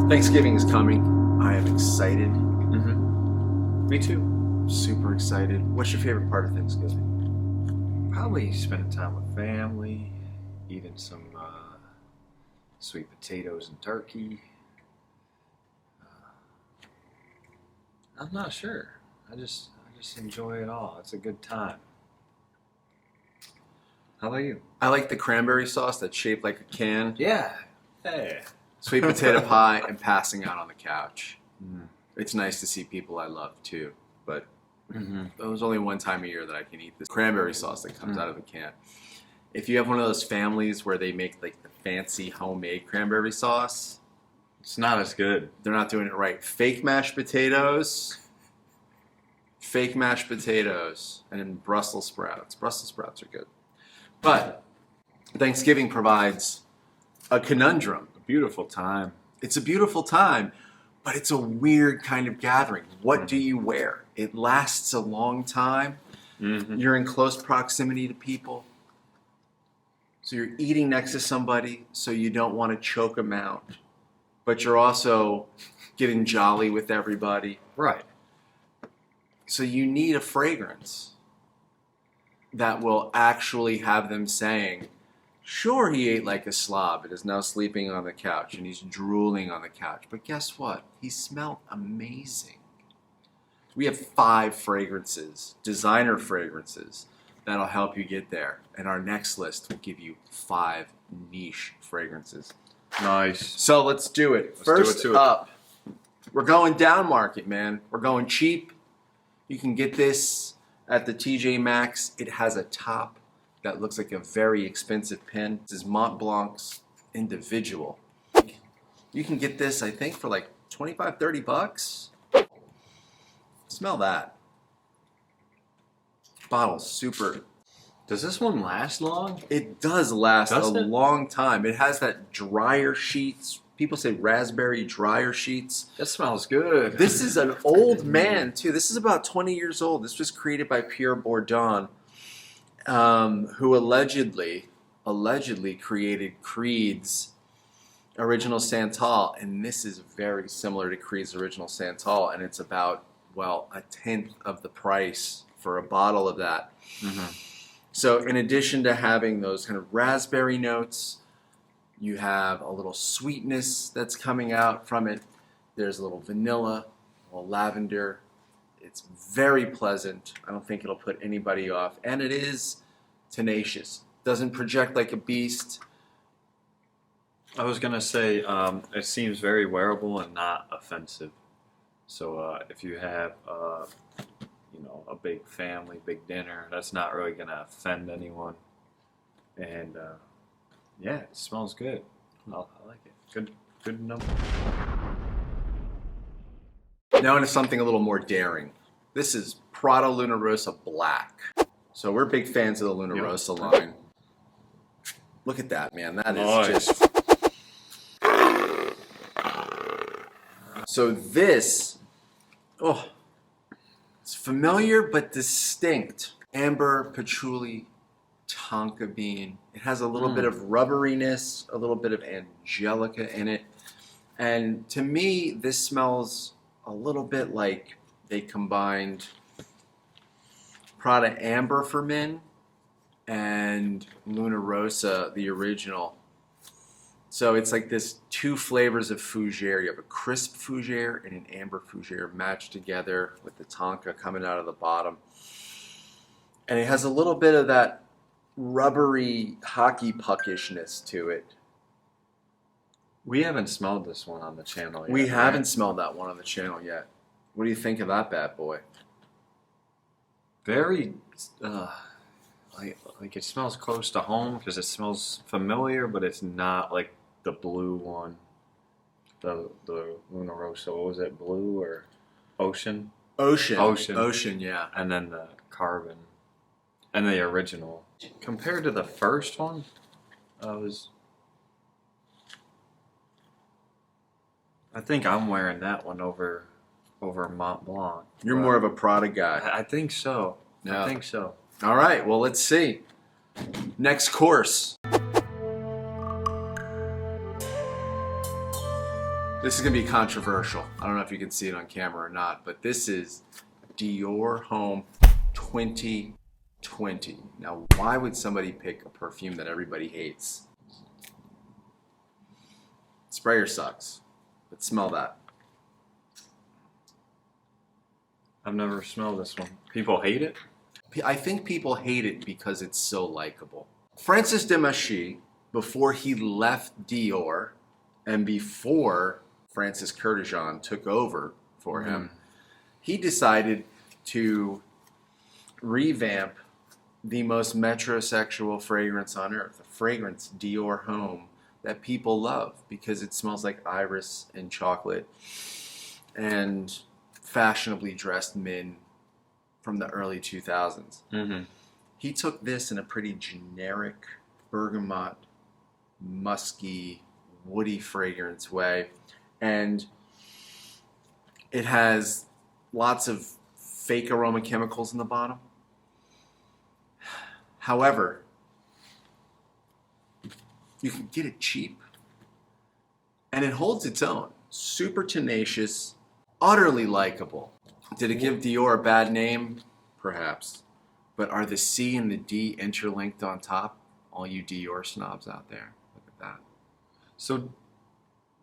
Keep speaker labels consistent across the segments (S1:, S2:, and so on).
S1: Thanksgiving is coming. I am excited.
S2: Me too.
S1: Super excited. What's your favorite part of Thanksgiving?
S2: Probably spending time with family, eating some sweet potatoes and turkey. I'm not sure. I just enjoy it all. It's a good time. How about you?
S1: I like the cranberry sauce that's shaped like a can.
S2: Yeah. Hey.
S1: Sweet potato pie and passing out on the couch.
S2: Mm.
S1: It's nice to see people I love too, but
S2: Mm-hmm.
S1: there's only one time a year that I can eat this cranberry sauce that comes out of a can. If you have one of those families where they make like the fancy homemade cranberry sauce,
S2: It's not as good.
S1: they're not doing it right. Fake mashed potatoes, and then Brussels sprouts. Brussels sprouts are good. But Thanksgiving provides a conundrum.
S2: A beautiful time.
S1: It's a beautiful time, but it's a weird kind of gathering. What do you wear? It lasts a long time.
S2: Mm-hmm.
S1: You're in close proximity to people. So you're eating next to somebody, so you don't want to choke them out. But you're also getting jolly with everybody.
S2: Right.
S1: So you need a fragrance that will actually have them saying, sure, he ate like a slob and is now sleeping on the couch and he's drooling on the couch. But guess what? He smelled amazing. We have 5 fragrances, designer fragrances, that'll help you get there. And our next list will give you 5 niche fragrances.
S2: Nice.
S1: So let's do it. First up, we're going down market, man. We're going cheap. You can get this at the TJ Maxx. It has a top that looks like a very expensive pen. This is Montblanc's Individual. You can get this, I think, for like 25, 30 bucks. Smell that. Bottle's super.
S2: Does this one last long?
S1: It does last
S2: Does
S1: a
S2: it?
S1: long time. It has that dryer sheets. People say raspberry dryer sheets.
S2: That smells good.
S1: This is an old man, too. This is about 20 years old. This was created by Pierre Bourdon, who allegedly created Creed's original Santal. And this is very similar to Creed's original Santal. And it's about, well, 1/10 of the price for a bottle of that.
S2: Mm-hmm.
S1: So in addition to having those kind of raspberry notes, you have a little sweetness that's coming out from it. There's a little vanilla, a little lavender. It's very pleasant. I don't think it'll put anybody off. And it is tenacious. Doesn't project like a beast.
S2: I was gonna say it seems very wearable and not offensive. So if you have a big family, big dinner, that's not really gonna offend anyone. And yeah, it smells good. I like it. Good number.
S1: Now into something a little more daring. This is Prada Luna Rossa Black. So we're big fans of the Luna Rossa line. Look at that, man. That is just... So this, it's familiar but distinct. Amber, patchouli, tonka bean. It has a little bit of rubberiness, a little bit of angelica in it. And to me, this smells a little bit like they combined Prada Amber for men and Luna Rossa, the original. So it's like this 2 flavors of fougere. You have a crisp fougere and an amber fougere matched together with the tonka coming out of the bottom. And it has a little bit of that rubbery hockey puckishness to it.
S2: We haven't smelled this one on the channel yet.
S1: We haven't smelled that one on the channel yet. What do you think of that bad boy?
S2: Very, like it smells close to home because it smells familiar, but it's not like the blue one. The Luna Rossa, what was it, Blue or Ocean?
S1: Ocean, yeah.
S2: And then the Carbon. And the original. Compared to the first one, I think I'm wearing that one over Montblanc.
S1: You're more of a Prada guy.
S2: I think so.
S1: Yeah.
S2: I think so.
S1: All right, well, let's see. Next course. This is going to be controversial. I don't know if you can see it on camera or not, but this is Dior Homme 2020. Now, why would somebody pick a perfume that everybody hates? Sprayer sucks, but smell that.
S2: I've never smelled this one. People hate it?
S1: I think people hate it because it's so likable. Francis Demachy, before he left Dior and before Francis Kurkdjian took over for him, he decided to revamp the most metrosexual fragrance on earth, the fragrance Dior Homme that people love because it smells like iris and chocolate and fashionably dressed men from the early 2000s.
S2: Mm-hmm.
S1: He took this in a pretty generic bergamot, musky, woody fragrance way, and it has lots of fake aroma chemicals in the bottom. However, you can get it cheap, and it holds its own. Super tenacious, utterly likable. Did it give Dior a bad name? Perhaps. But are the C and the D interlinked on top? All you Dior snobs out there, look at that.
S2: So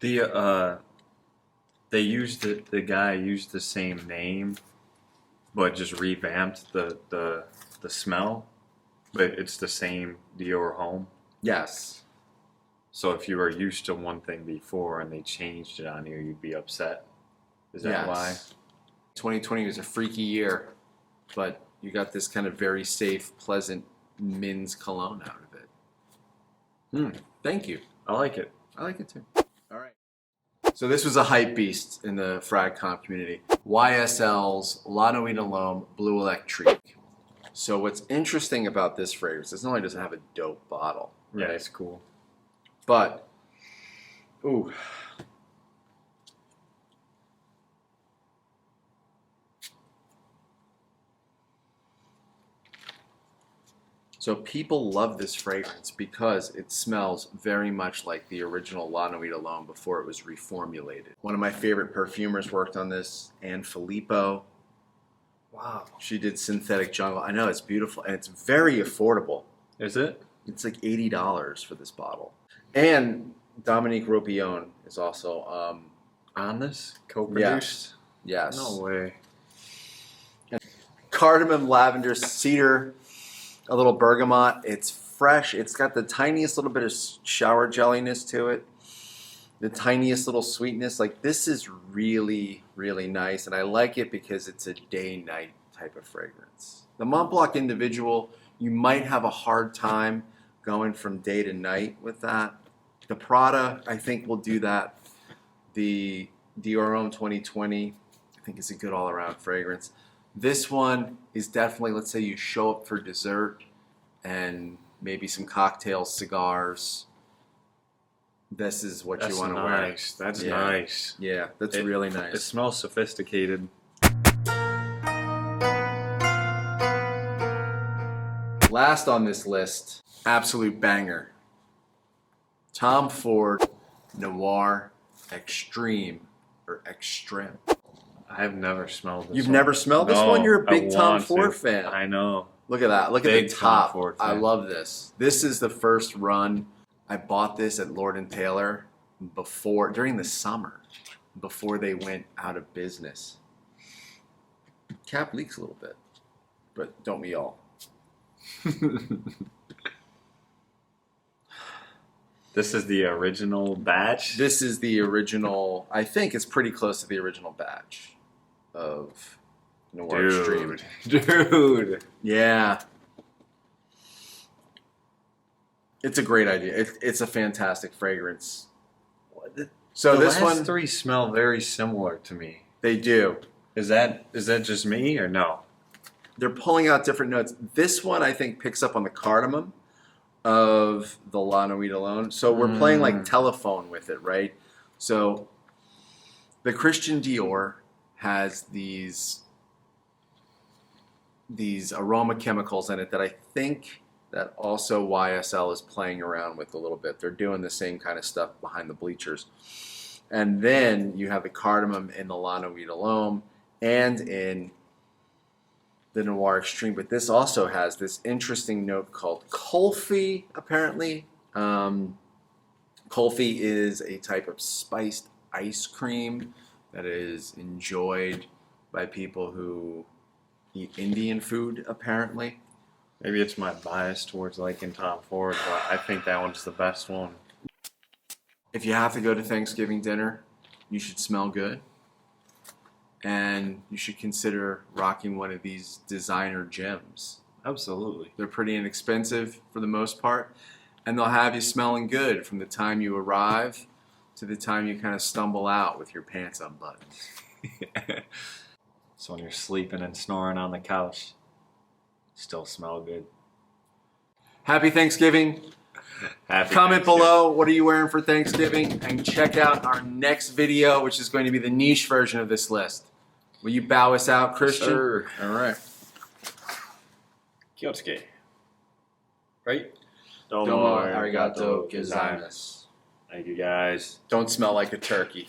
S2: the guy used the same name, but just revamped the smell. But it's the same Dior Homme.
S1: Yes.
S2: So if you were used to one thing before and they changed it on you, you'd be upset. Is that why?
S1: 2020 was a freaky year, but you got this kind of very safe, pleasant men's cologne out of it. Thank you.
S2: I like it.
S1: I like it too. All right. So this was a hype beast in the FragComp community. YSL's La Nuit de l'Homme Bleu Électrique. So what's interesting about this fragrance is not only does it have a dope bottle,
S2: right? Yeah, it's cool.
S1: But, ooh. So people love this fragrance because it smells very much like the original La Nuit de l'Homme before it was reformulated. One of my favorite perfumers worked on this, Anne Filippo. Wow. She did Synthetic Jungle. I know, it's beautiful, and it's very affordable.
S2: Is it?
S1: It's like $80 for this bottle. And Dominique Ropillon is also
S2: on this? Co-produced?
S1: Yes.
S2: No way.
S1: And cardamom, lavender, cedar, a little bergamot. It's fresh. It's got the tiniest little bit of shower jelliness to it. The tiniest little sweetness. Like, this is really, really nice. And I like it because it's a day-night type of fragrance. The Montblanc Individual, you might have a hard time going from day to night with that. The Prada, I think, will do that. The Dior Homme 2020, I think, is a good all-around fragrance. This one is definitely, let's say you show up for dessert and maybe some cocktails, cigars. This is what you want to wear.
S2: That's nice.
S1: Yeah, that's really nice.
S2: It smells sophisticated.
S1: Last on this list, absolute banger. Tom Ford Noir Extreme or Extreme.
S2: I've never smelled this.
S1: You've never smelled this one? You're a big Tom Ford fan.
S2: I know.
S1: Look at that. Look at the top.
S2: Tom Ford
S1: I
S2: fan.
S1: love this. This is the first run. I bought this at Lord & Taylor during the summer, before they went out of business. Cap leaks a little bit, but don't we all?
S2: This is the original batch?
S1: This is the original. I think it's pretty close to the original batch of Noir Extreme.
S2: Dude.
S1: Yeah. It's a great idea. It's a fantastic fragrance. So
S2: the
S1: this
S2: last
S1: one,
S2: three smell very similar to me.
S1: they do.
S2: Is that just me or no?
S1: They're pulling out different notes. This one, I think, picks up on the cardamom of the La Nuit de l'Homme. So we're playing like telephone with it, right? So the Christian Dior has these aroma chemicals in it that I think that also YSL is playing around with a little bit. They're doing the same kind of stuff behind the bleachers. And then you have the cardamom in the Lano Huile Homme and in the Noir Extreme. But this also has this interesting note called Kulfi, apparently. Kulfi is a type of spiced ice cream that is enjoyed by people who eat Indian food, apparently.
S2: Maybe it's my bias towards liking Tom Ford, but I think that one's the best one.
S1: If you have to go to Thanksgiving dinner, you should smell good. And you should consider rocking one of these designer gems.
S2: Absolutely.
S1: They're pretty inexpensive for the most part, and they'll have you smelling good from the time you arrive to the time you kind of stumble out with your pants unbuttoned.
S2: So when you're sleeping and snoring on the couch, still smell good.
S1: Happy Thanksgiving.
S2: Happy
S1: Comment
S2: Thanksgiving.
S1: below, what are you wearing for Thanksgiving? And check out our next video, which is going to be the niche version of this list. Will you bow us out, Christian?
S2: Sir.
S1: All right.
S2: Kyotsuke. Right?
S1: Domo arigato gozaimasu.
S2: Thank you guys.
S1: Don't smell like a turkey.